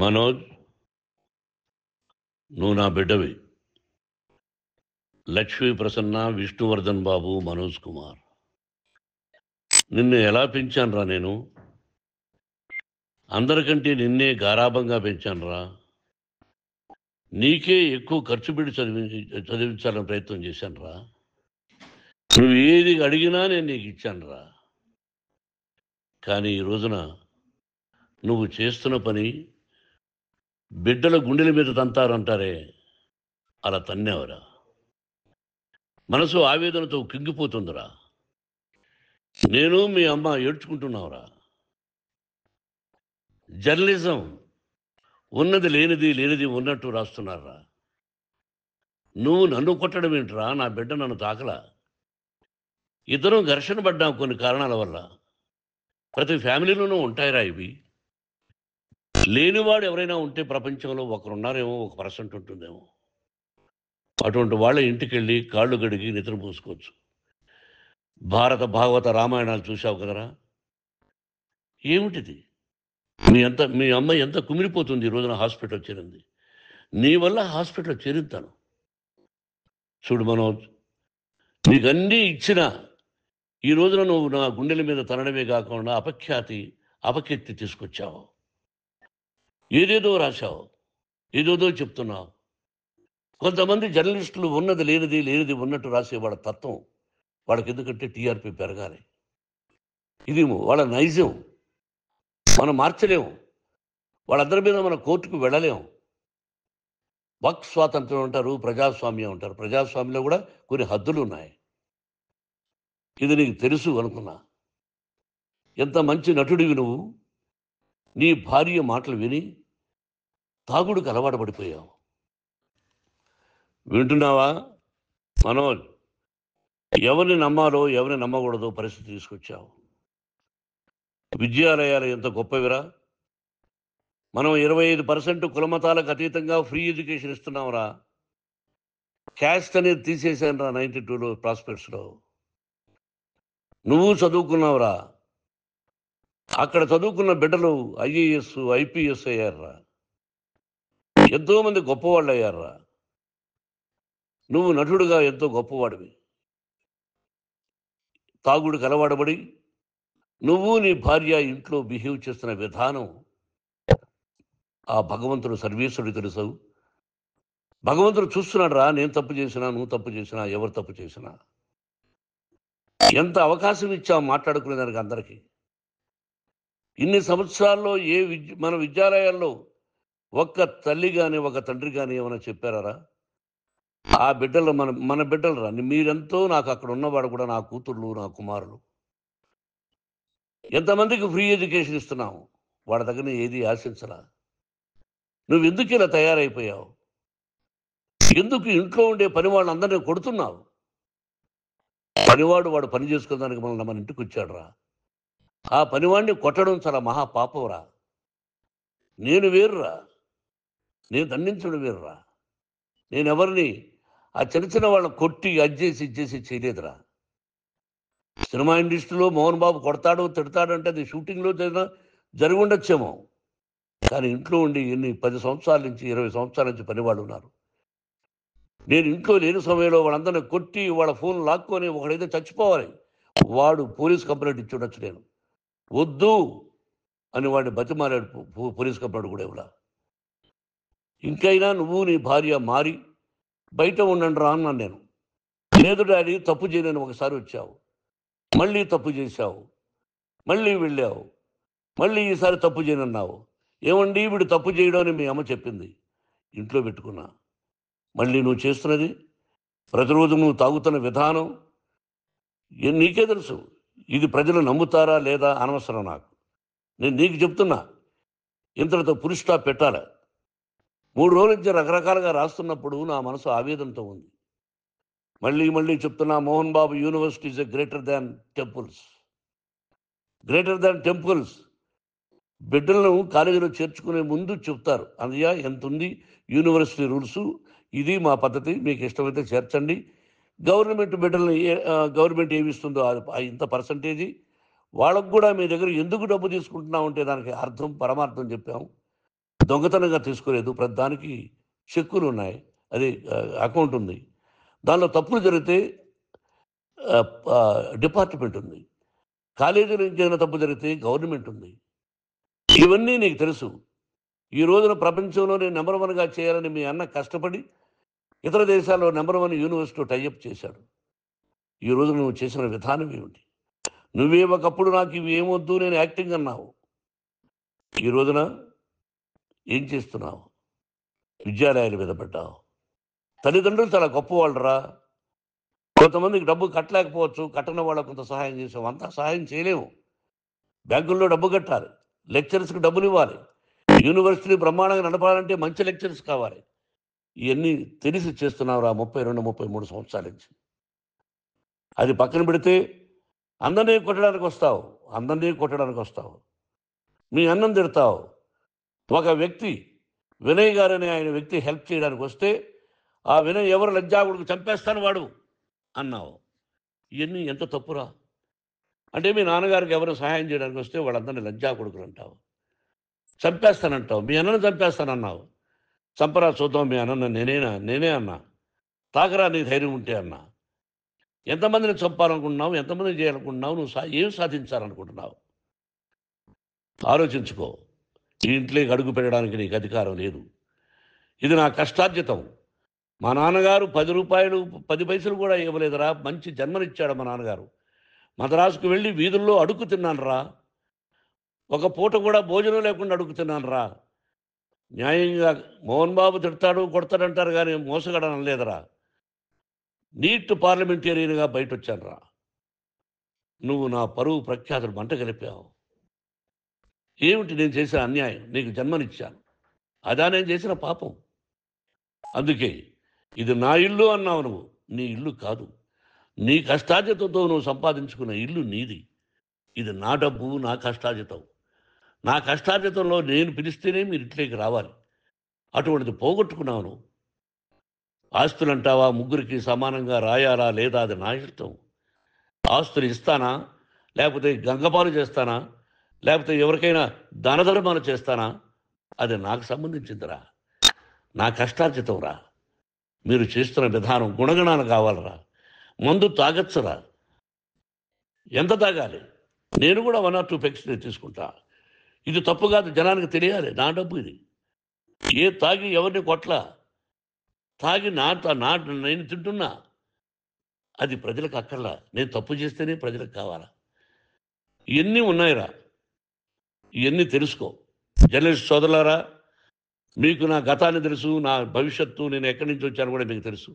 మనోజ్, నువ్వు నా బిడ్డవి. లక్ష్మీ ప్రసన్న, విష్ణువర్ధన్ బాబు, మనోజ్ కుమార్. నిన్ను ఎలా పెంచానురా నేను? అందరికంటే నిన్నే గారాభంగా పెంచానురా. నీకే ఎక్కువ ఖర్చు పెట్టి చదివించాలని ప్రయత్నం చేశానురా. నువ్వు ఏది అడిగినా నేను నీకు ఇచ్చానురా. కానీ ఈ రోజున నువ్వు చేస్తున్న పని బిడ్డల గుండెల మీద తంతారంటారే, అలా తన్నేవరా. మనసు ఆవేదనతో కింగిపోతుందిరా. నేను మీ అమ్మ ఏడ్చుకుంటున్నావురా. జర్నలిజం ఉన్నది లేనిది, లేనిది ఉన్నట్టు రాస్తున్నారా. నువ్వు నన్ను కొట్టడం ఏంట్రా? నా బిడ్డ నన్ను తాకలా. ఇద్దరం ఘర్షణ పడ్డాం కొన్ని కారణాల వల్ల. ప్రతి ఫ్యామిలీలోనూ ఉంటాయిరా ఇవి. లేనివాడు ఎవరైనా ఉంటే ప్రపంచంలో ఒకరున్నారేమో, 1% ఉంటుందేమో. అటువంటి వాళ్ళ ఇంటికి వెళ్ళి కాళ్ళు గడిగి నిద్ర పూసుకోవచ్చు. భారత భాగవత రామాయణాలు చూశావు కదరా. ఏమిటిది? మీ అమ్మ ఎంత కుమిలిపోతుంది ఈ రోజున హాస్పిటల్ చేరింది. నీ వల్ల హాస్పిటల్ చేరుతాను. చూడు మనోజ్, నీకన్నీ ఇచ్చిన ఈ రోజున నువ్వు నా గుండెల మీద తనడమే కాకుండా అపకీర్తి తీసుకొచ్చావు. ఏదేదో రాశావు, ఏదేదో చెప్తున్నావు. కొంతమంది జర్నలిస్టులు ఉన్నది లేనిది, లేనిది ఉన్నట్టు రాసేవాళ్ళ తత్వం వాళ్ళకి. ఎందుకంటే టీఆర్పీ పెరగాలి. ఇది వాళ్ళ నైజం. మనం మార్చలేము. వాళ్ళందరి మీద మన కోర్టుకు వెళ్ళలేము. వాక్ స్వాతంత్రం అంటారు, ప్రజాస్వామ్యం అంటారు. ప్రజాస్వామ్యంలో కూడా కొన్ని హద్దులు ఉన్నాయి. ఇది నీకు తెలుసు అనుకున్నా. ఎంత మంచి నటుడివి నువ్వు. నీ భార్య మాటలు విని తాగుడికి అలవాటు పడిపోయావు. వింటున్నావా మనోజ్? ఎవరిని నమ్మాలో ఎవరిని నమ్మకూడదో పరిస్థితి తీసుకొచ్చావు. విద్యాలయాలు ఎంత గొప్పవిరా. మనం 25% కులమతాలకు అతీతంగా ఫ్రీ ఎడ్యుకేషన్ ఇస్తున్నాంరా. క్యాస్ట్ అనేది తీసేశాను రా 92లో ప్రాస్పెక్ట్స్లో. నువ్వు చదువుకున్నావురా. అక్కడ చదువుకున్న బిడ్డలు IAS, IPS అయ్యారా. ఎంతోమంది గొప్పవాళ్ళు అయ్యారా. నువ్వు నటుడుగా ఎంతో గొప్పవాడివి. తాగుడికి అలవాడబడి నువ్వు నీ భార్య ఇంట్లో బిహేవ్ చేస్తున్న విధానం ఆ భగవంతుడు సర్వేశ్వరుడు తెలుసు. భగవంతుడు చూస్తున్నాడు రా. నేను తప్పు చేసినా, నువ్వు తప్పు చేసినా, ఎవరు తప్పు చేసినా. ఎంత అవకాశం ఇచ్చావు మాట్లాడుకునేదానికి అందరికీ. ఇన్ని సంవత్సరాల్లో మన విద్యాలయాల్లో ఒక్క తల్లి కానీ ఒక తండ్రి కానీ ఏమైనా చెప్పారా? ఆ బిడ్డలు మన బిడ్డలు రా. మీరెంతో నాకు అక్కడ ఉన్నవాడు కూడా నా కూతుర్లు, నా కుమారులు. ఎంతమందికి ఫ్రీ ఎడ్యుకేషన్ ఇస్తున్నావు. వాడి దగ్గర ఏది ఆశించరా. నువ్వు ఎందుకు ఇలా తయారైపోయావు? ఎందుకు ఇంట్లో ఉండే పని వాళ్ళందరినీ కొడుతున్నావు? పనివాడు వాడు పని చేసుకోవడానికి మన ఇంటికి వచ్చాడు రా. ఆ పనివాడిని కొట్టడం చాలా మహాపాపంరా. నేను వేరురా. నేను దండించడం వేరురా. నేను ఎవరిని ఆ చిన్న చిన్న వాళ్ళని కొట్టి ఇచ్చేసి చేయలేదురా. సినిమా ఇండస్ట్రీలో మోహన్ బాబు కొడతాడు, తిడతాడు అంటే అది షూటింగ్లో జరిగి ఉండొచ్చేమో. కానీ ఇంట్లో ఉండి 10 సంవత్సరాల నుంచి 20 సంవత్సరాల నుంచి పనివాళ్ళు ఉన్నారు. నేను ఇంట్లో లేని సమయంలో వాళ్ళందరినీ కొట్టి వాళ్ళ ఫోన్ లాక్కొని ఒకడైతే చచ్చిపోవాలి, వాడు పోలీస్ కంప్లైంట్ ఇచ్చి ఉండొచ్చు. నేను వద్దు అని వాడిని బతిమాలాడు పోలీస్ కంప్లైంట్ కూడా ఇవ్వలా. ఇంకైనా నువ్వు నీ భార్య మారి బయట ఉండండి రా అన్నాను నేను. లేదు డాడీ, తప్పు చేయలేని ఒకసారి వచ్చావు, మళ్ళీ తప్పు చేశావు, మళ్ళీ వెళ్ళావు, మళ్ళీ ఈసారి తప్పు చేయనన్నావు. ఏమండి వీడు తప్పు చేయడం అని మీ అమ్మ చెప్పింది. ఇంట్లో పెట్టుకున్నా. మళ్ళీ నువ్వు చేస్తున్నది, ప్రతిరోజు నువ్వు తాగుతున్న విధానం నీకే తెలుసు. ఇది ప్రజలు నమ్ముతారా లేదా అనవసరం నాకు. నేను నీకు చెప్తున్నా, ఇంతటితో పులి స్టాప్ పెట్టాలి. 3 రోజుల నుంచి రకరకాలుగా రాస్తున్నప్పుడు నా మనసు ఆవేదనతో ఉంది. మళ్ళీ చెప్తున్నా, Mohan Babu university is greater than temples. Greater than temples. బిడ్డలను కాలేజీలో చేర్చుకునే ముందు చెప్తారు, అన్నయ్య ఎంత ఉంది యూనివర్సిటీ రూల్స్, ఇది మా పద్ధతి, మీకు ఇష్టమైతే చేర్చండి. గవర్నమెంట్ బిడ్డలని గవర్నమెంట్ ఏమిస్తుందో ఇంత పర్సంటేజీ, వాళ్ళకు కూడా మీ దగ్గర ఎందుకు డబ్బు తీసుకుంటున్నామంటే దానికి అర్థం పరమార్థం చెప్పాము. దొంగతనంగా తీసుకోలేదు. ప్రతి దానికి చెక్కులు ఉన్నాయి. అది అకౌంట్ ఉంది. దానిలో తప్పులు జరిగితే డిపార్ట్మెంట్ ఉంది. కాలేజీలో ఇంకేమైనా తప్పు జరిగితే గవర్నమెంట్ ఉంది. ఇవన్నీ నీకు తెలుసు. ఈ రోజున ప్రపంచంలోనే నంబర్ 1గా చేయాలని మీ అన్న కష్టపడి ఇతర దేశాల్లో నంబర్ 1 యూనివర్సిటీ టైఅప్ చేశాడు. ఈ రోజు నువ్వు చేసిన విధానం ఏమిటి? నువ్వే ఒకప్పుడు నాకు ఇవి ఏమొద్దు నేను యాక్టింగ్ అన్నావు. ఈ రోజున ఏం చేస్తున్నావు? విద్యాలయాల మీద పడ్డావు. తల్లిదండ్రులు చాలా గొప్పవాళ్ళురా. కొంతమందికి డబ్బు కట్టలేకపోవచ్చు. కట్టని వాళ్ళకు కొంత సహాయం చేసాం. అంతా సహాయం చేయలేము. బ్యాంకుల్లో డబ్బు కట్టాలి. లెక్చరర్స్కి డబ్బులు ఇవ్వాలి. యూనివర్సిటీ బ్రహ్మాండంగా నడపాలంటే మంచి లెక్చరర్స్ కావాలి. ఇవన్నీ తెలిసి చేస్తున్నావురా 32, 33 సంవత్సరాల నుంచి. అది పక్కన పెడితే అందరినీ కొట్టడానికి వస్తావు. మీ అన్నం తిడతావు. ఒక వ్యక్తి వినయ్ గారని ఆయన వ్యక్తి హెల్ప్ చేయడానికి వస్తే ఆ వినయ్ ఎవరు లజ్జాగుడికి చంపేస్తాను వాడు అన్నావు. ఇవన్నీ ఎంత తప్పురా? అంటే మీ నాన్నగారికి ఎవరు సహాయం చేయడానికి వస్తే వాళ్ళందరినీ లజ్జాగుడుకులు అంటావు. చంపేస్తానంటావు. మీ అన్నను చంపేస్తానన్నావు. చంపరా చూద్దాం మీ అన్న నేనే అన్నా. తాకరా నీ ధైర్యం ఉంటే అన్నా. ఎంతమందిని చంపాలనుకుంటున్నావు? ఎంతమందిని చేయాలనుకుంటున్నావు? నువ్వు ఏం సాధించాలనుకుంటున్నావు? ఆలోచించుకో. ఈ ఇంట్లోకి అడుగు పెట్టడానికి నీకు అధికారం లేదు. ఇది నా కష్టార్జితం. మా నాన్నగారు 10 రూపాయలు 10 పైసలు కూడా ఇవ్వలేదురా. మంచి జన్మనిచ్చాడు మా నాన్నగారు. మద్రాసుకు వెళ్ళి వీధుల్లో అడుగు తిన్నాను రా. ఒక పూట కూడా భోజనం లేకుండా అడుగు తిన్నాను రా. న్యాయంగా మోహన్ బాబు తిడతాడు కొడతాడంటారు కానీ మోసగడనం లేదురా. నీట్ పార్లమెంటేరియన్గా బయట వచ్చాను రా. నువ్వు నా పరువు ప్రఖ్యాతులు మంట కలిపావు. ఏమిటి నేను చేసిన అన్యాయం? నీకు జన్మనిచ్చాను. అదా నేను చేసిన పాపం. అందుకే ఇది నా ఇల్లు అన్నావు నువ్వు. నీ ఇల్లు కాదు. నీ కష్టార్జితంతో నువ్వు సంపాదించుకున్న ఇల్లు నీది. ఇది నా డబ్బు, నా కష్టార్జితం. నా కష్టార్జితంలో నేను పిలిస్తేనే మీరు ఇంట్లోకి రావాలి. అటువంటిది పోగొట్టుకున్నావు నువ్వు. ఆస్తులు అంటావా? ముగ్గురికి సమానంగా రాయాలా లేదా అది నా ఇష్టం. ఆస్తులు ఇస్తానా, లేకపోతే గంగపాలు చేస్తానా, లేకపోతే ఎవరికైనా దానధర్మాలు చేస్తానా, అది నాకు సంబంధించిందిరా. నా కష్టార్జితం రా. మీరు చేస్తున్న విధానం గుణగణాలు కావాలరా. మందు తాగచ్చురా. ఎంత తాగాలి? నేను కూడా 1 or 2 పెగ్స్ తీసుకుంటా. ఇది తప్పు కాదు, జనానికి తెలియాలి. నా డబ్బు ఇది. తాగి ఎవరిని కొట్లా. తాగి నేను తింటున్నా. అది ప్రజలకు అక్కర్లా. నేను తప్పు చేస్తేనే ప్రజలకు కావాలా. ఇవన్నీ ఉన్నాయిరా. ఇవన్నీ తెలుసుకో. జర్నలిస్ట్ సోదరులారా, మీకు నా గతాన్ని తెలుసు, నా భవిష్యత్తు, నేను ఎక్కడి నుంచి వచ్చాను కూడా మీకు తెలుసు.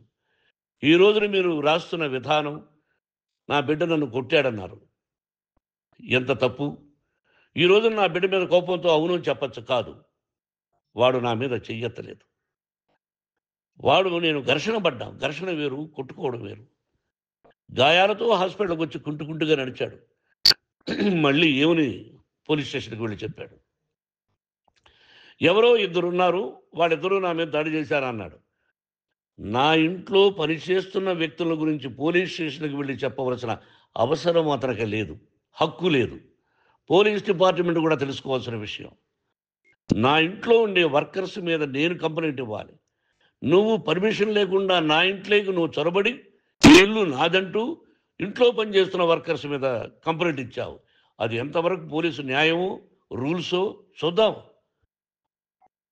ఈ రోజున మీరు రాస్తున్న విధానం, నా బిడ్డ నన్ను కొట్టాడన్నారు. ఎంత తప్పు. ఈ రోజున నా బిడ్డ మీద కోపంతో అవును చెప్పచ్చు. కాదు, వాడు నా మీద చెయ్యెత్తలేదు. నేను ఘర్షణ పడ్డాం. ఘర్షణ వేరు, కొట్టుకోవడం వేరు. గాయాలతో హాస్పిటల్కి వచ్చి కుంటుకుంటుగా నడిచాడు. మళ్ళీ ఏమని పోలీస్ స్టేషన్కి వెళ్ళి చెప్పాడు. ఎవరో 2 ఉన్నారు, వాళ్ళిద్దరూ నా మీద దాడి చేశారన్నాడు. నా ఇంట్లో పనిచేస్తున్న వ్యక్తుల గురించి పోలీస్ స్టేషన్కి వెళ్ళి చెప్పవలసిన అవసరం అతనికి లేదు, హక్కు లేదు. పోలీస్ డిపార్ట్మెంట్ కూడా తెలుసుకోవాల్సిన విషయం. నా ఇంట్లో ఉండే వర్కర్స్ మీద నేను కంప్లైంట్ ఇవ్వాలి. నువ్వు పర్మిషన్ లేకుండా నా ఇంట్లోకి నువ్వు చొరబడి ఇల్లు నాదంటూ ఇంట్లో పనిచేస్తున్న వర్కర్స్ మీద కంప్లైంట్ ఇచ్చావు. అది ఎంతవరకు పోలీసు న్యాయమో రూల్సో చూద్దాం.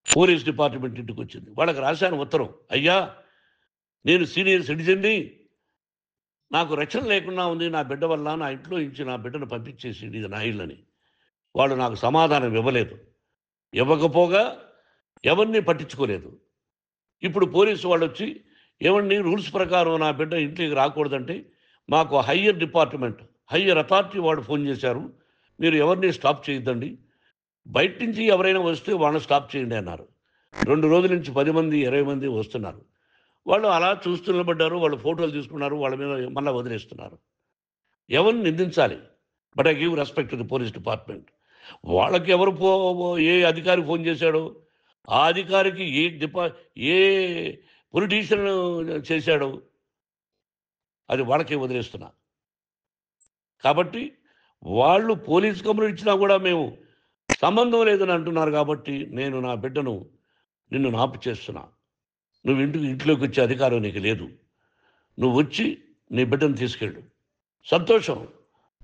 పోలీస్ డిపార్ట్మెంట్ ఇంటికి వచ్చింది. వాళ్ళకి రాశాను ఉత్తరం. అయ్యా, నేను సీనియర్ సిటిజన్ని, నాకు రక్షణ లేకుండా ఉంది. నా బిడ్డ వల్ల నా ఇంట్లో నుంచి నా బిడ్డను పంపించేసి ఇది నా ఇల్లని. వాళ్ళు నాకు సమాధానం ఇవ్వలేదు. ఇవ్వకపోగా ఎవరిని పట్టించుకోలేదు. ఇప్పుడు పోలీసు వాళ్ళు వచ్చి ఏమండి రూల్స్ ప్రకారం నా బిడ్డ ఇంట్లోకి రాకూడదంటే మాకు హయ్యర్ అథారిటీ వాళ్ళు ఫోన్ చేశారు. మీరు ఎవరిని స్టాప్ చేయొద్దండి. బయట నుంచి ఎవరైనా వస్తే వాళ్ళని స్టాప్ చేయండి అన్నారు. 2 రోజుల నుంచి 10 మంది 20 మంది వస్తున్నారు. వాళ్ళు అలా చూస్తూ నిలబడ్డారు. వాళ్ళు ఫోటోలు తీసుకున్నారు. వాళ్ళ మీద మళ్ళీ వదిలేస్తున్నారు. ఎవరిని నిందించాలి? But I give respect to the police department. వాళ్ళకి ఏ అధికారి ఫోన్ చేశాడో, ఆ అధికారికి ఏ పొలిటీషియన్ చేశాడో అది వాళ్ళకే వదిలేస్తున్నా. కాబట్టి వాళ్ళు పోలీస్ కంప్లైంట్ ఇచ్చినా కూడా మేము సంబంధం లేదని అంటున్నారు కాబట్టి నేను నా బిడ్డను నిన్ను నాపు చేస్తున్నా. నువ్వు ఇంట్లోకి వచ్చే అధికారం నీకు లేదు. నువ్వు వచ్చి నీ బిడ్డను తీసుకెళ్ళు. సంతోషం.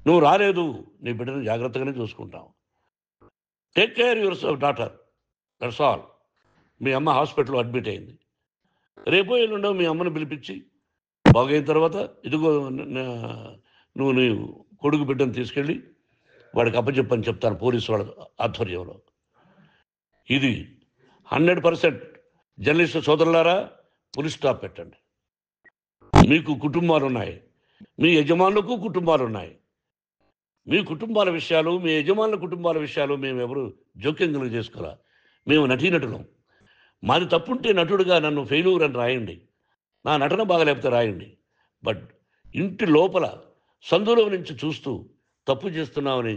నువ్వు రాలేదు, నీ బిడ్డను జాగ్రత్తగానే చూసుకుంటావు. Take care your daughter, that's all. మీ అమ్మ హాస్పిటల్లో అడ్మిట్ అయింది. రేపో ఎల్లుండో మీ అమ్మను పిలిపించి బాగైన తర్వాత ఇదిగో నువ్వు నీ కొడుకు బిడ్డను తీసుకెళ్ళి వాడికి అప్పచెప్పని చెప్తాను పోలీసు వాళ్ళ ఆధ్వర్యంలో. ఇది 100% జర్నలిస్టు సోదరులారా, పులి స్టాప్ పెట్టండి. మీకు కుటుంబాలు ఉన్నాయి, మీ యజమానులకు కుటుంబాలు ఉన్నాయి. మీ కుటుంబాల విషయాలు, మీ యజమానుల కుటుంబాల విషయాలు మేము ఎవరు జోక్యం కలుగు చేసుకోవాలా. మేము నటీనటులం. మాది తప్పుంటే నటుడుగా నన్ను ఫెయిల్యూర్ అని రాయండి, నా నటన బాగలేకపోతే రాయండి. బట్ ఇంటి లోపల సందులో నుంచి చూస్తూ తప్పు చేస్తున్నామని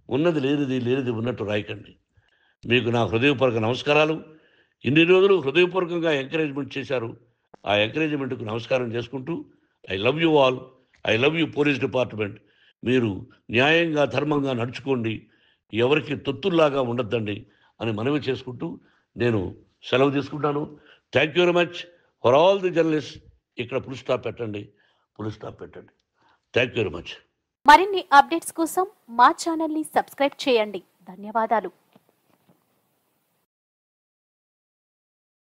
ఉన్నది లేనిది లేనిది ఉన్నట్టు రాయకండి. మీకు నా హృదయపూర్వక నమస్కారాలు. ఇన్ని రోజులు హృదయపూర్వకంగా ఎంకరేజ్మెంట్ చేశారు. ఆ ఎంకరేజ్మెంట్కు నమస్కారం చేసుకుంటూ I love you all. I love you police department. మీరు న్యాయంగా ధర్మంగా నడుచుకోండి, ఎవరికి తొత్తుల్లాగా ఉండొద్దండి అని మనవి చేసుకుంటూ నేను సెలవు తీసుకుంటాను. Thank you very much for all the journalist. ఇక్కడ ఫుల్ స్టాప్ పెట్టండి, ఫుల్ స్టాప్ పెట్టండి. Thank you very much. మరిన్ని అప్డేట్స్ కోసం మా ఛానల్ని సబ్స్క్రైబ్ చేయండి. ధన్యవాదాలు.